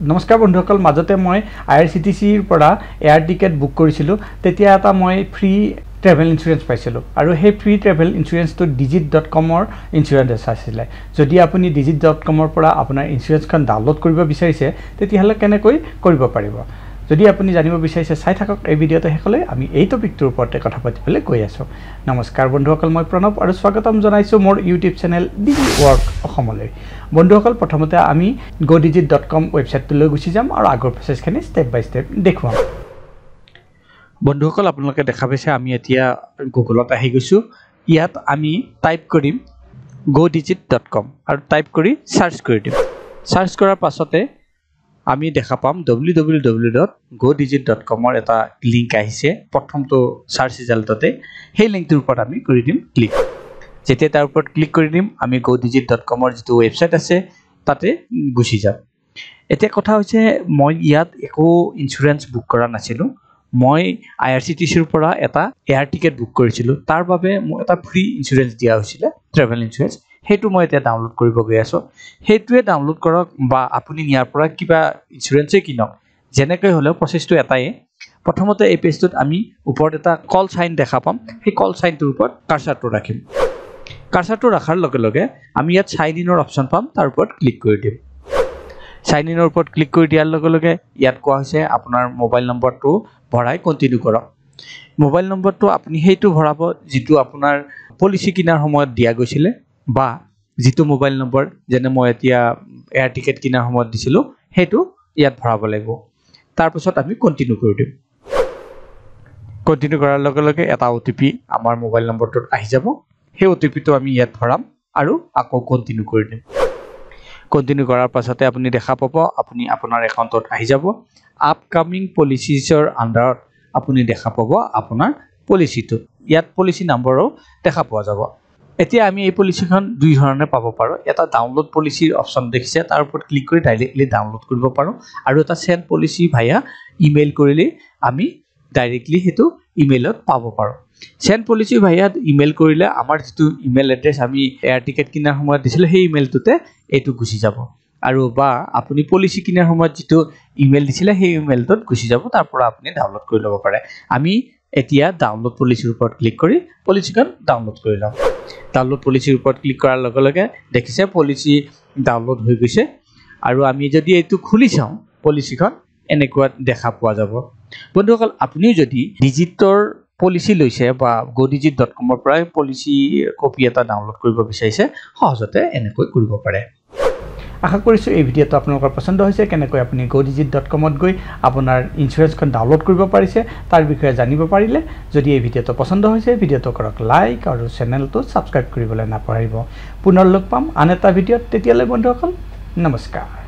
নমস্কাৰ বন্ধুসকল মাজতে মই IRCTCৰ পৰা এয়াৰ টিকেট বুক কৰিছিলো তেতিয়া এটা মই ফ্ৰী ট্ৰেভেল ইন্স্যুৰেন্স পাইছিলো আৰু সেই ফ্ৰী ট্ৰেভেল ইন্স্যুৰেন্সটো digit.com ৰ ইন্স্যুৰেন্স আছিল যদি আপুনি digit.com ৰ পৰা আপোনাৰ ইন্স্যুৰেন্সখন ডাউনলোড কৰিব বিচাৰিছে তেতিয়াহলে কেনেকৈ কৰিব পাৰিব যদি আপুনি জানিব বিচাৰিছে চাই থাকক এই ভিডিওটো হেকলে আমি এই টপিকটোৰ ওপৰতে কথা পাতিবলৈ গৈ আছো নমস্কাৰ বন্ধুসকল মই প্ৰণৱ আৰু স্বাগতম জনাইছো মোৰ YouTube চেনেল ডিজি ৱৰ্ক অসমলৈ বন্ধুসকল প্ৰথমতে আমি godigit.com ৱেবছাইটটোলৈ গুচি যাম আৰু আগৰ প্ৰচেছখিনি ষ্টেপ বাই ষ্টেপ দেখুৱাম বন্ধুসকল আপোনালোকে দেখা পাইছে আমি এতিয়া গুগলত আহি গৈছো ইয়াত আমি টাইপ কৰিম godigit.com আৰু টাইপ কৰি সাৰ্চ কৰি দিম সাৰ্চ কৰাৰ পাছতে আমি দেখা পাম www.godigit.com ৰ এটা লিংক আহিছে প্ৰথমটো সাৰ্চ ৰিজাল্টতে সেই লিংকটোৰ ওপৰত আমি কৰি দিম ক্লিক যেতিয়া তাৰ ওপৰত ক্লিক কৰি দিম আমি godigit.com ৰ যিটো ৱেবছাইট আছে তাতে গুচি যাম এতিয়া কথা হৈছে মই ইয়াত একো ইন্স্যুৰেন্স বুক কৰা নাছিলো মই IRCTCৰ পৰা এটা এয়াৰ টিকেট বুক কৰিছিলো তাৰ বাবে মই এটা ফ্ৰী ইন্স্যুৰেন্স দিয়া হৈছিল ট্ৰেভেল ইন্স্যুৰেন্স হেতু মই এতিয়া ডাউনলোড কৰিব গৈ আছো হেতুৱে ডাউনলোড কৰক বা আপুনি ইয়াৰ পৰা কিবা ইন্স্যুৰেন্সে কিনক যেনেকৈ হলেও প্ৰচেছটো এটাই প্ৰথমতে এই পেজটোত আমি ওপৰত এটা কল সাইন দেখা পাম সেই কল সাইনটোৰ ওপৰত কাৰ্সাৰটো ৰাখিম কাৰ্সাৰটো ৰাখাৰ লগে লগে আমি ইয়াত সাইন ইনৰ অপচন পাম তাৰ ওপৰত ক্লিক কৰি দিম সাইন ইনৰ ওপৰত ক্লিক কৰি দিয়াৰ লগে লগে ইয়াত কোৱা হৈছে আপোনাৰ মোবাইল নম্বৰটো ভৰাই কন্টিনিউ কৰক মোবাইল নম্বৰটো আপুনি হেতু ভৰাব যেটো আপোনাৰ পলিচি কিনাৰ সময়ত দিয়া গৈছিল বা যেটো মোবাইল নম্বৰ যেনে মই এতিয়া এয়াৰ টিকেট কিনাৰ সময়ত দিছিলো হেতু ইয়াত ভৰাব লাগিব তাৰ পিছত আমি কন্টিনিউ কৰি দিম কন্টিনিউ কৰাৰ লগে লগে এটা ওটিপি আমাৰ মোবাইল নম্বৰটোত আহি যাব সেই ওটিপিটো আমি ইয়াত ভৰাম আৰু আকৌ কন্টিনিউ কৰি দিম কন্টিনিউ কৰাৰ পাছতে আপুনি দেখা পাব আপুনি আপোনাৰ একাউণ্টত আহি যাব আপকামিং পলিচিছৰ আন্ডাৰত আপুনি দেখা পাব আপোনাৰ পলিচিটো ইয়াত পলিচি নম্বৰো দেখা পোৱা যাব এতিয়া আমি এই পলিচিখন দুই ধৰণে পাব পাৰো এটা ডাউনলোড পলিচিৰ অপচন দেখিছে তাৰ ওপৰত ক্লিক কৰি ডাইৰেক্টলি ডাউনলোড কৰিব পাৰো আৰু এটা সেন্ড পলিচি ভায়া ইমেইল কৰিলে আমি ডাইৰেক্টলি হেতু ইমেইলত পাব পাৰো সেন্ড পলিচি ভায়া ইমেইল কৰিলে আমাৰ যেটো ইমেইল এড্ৰেছ আমি এয়াৰ টিকেট কিনাৰ সময়ত দিছিল সেই ইমেইলটোতে এটো গুচি যাব আৰু বা আপুনি পলিচি কিনাৰ সময়ত যেটো ইমেইল দিছিল সেই ইমেইলটোত গুচি যাব তাৰ পৰা আপুনি ডাউনলোড কৰি ল'ব পাৰে আমি এতিয়া ডাউনলোড পলিচিৰ ওপৰত ক্লিক কৰি পলিচিখন ডাউনলোড কৰি লম ডাউনলোড পলিচিৰ ওপৰত ক্লিক কৰাৰ লগে লগে দেখিছে পলিচি ডাউনলোড হৈ গৈছে আৰু আমি যদি এটো খুলি চাও পলিচিখন এনেকুৱা দেখা পোৱা যাব বন্ধুসকল আপুনি যদি ডিজিটৰ পলিচি লৈছে বা godigit.com ৰ পৰা পলিচি কপি এটা ডাউনলোড কৰিব বিচাৰিছে সহজতে এনেকৈ কৰিব পাৰে আশা কৰিছো এই ভিডিওটো আপোনালোকৰ পছন্দ হৈছে কেনেকৈ আপুনি godigit.com ত গৈ আপোনাৰ ইন্স্যুৰেন্সখন ডাউনলোড কৰিব পাৰিছে তাৰ বিষয়ে জানিব পাৰিলে যদি এই ভিডিওটো পছন্দ হৈছে ভিডিওটো কৰক লাইক আৰু চেনেলটো সাবস্ক্ৰাইব কৰিবলৈ নাপাহৰিব পুনৰ লগ পাম আন এটা ভিডিওত তেতিয়ালৈ বন্ধুসকল নমস্কাৰ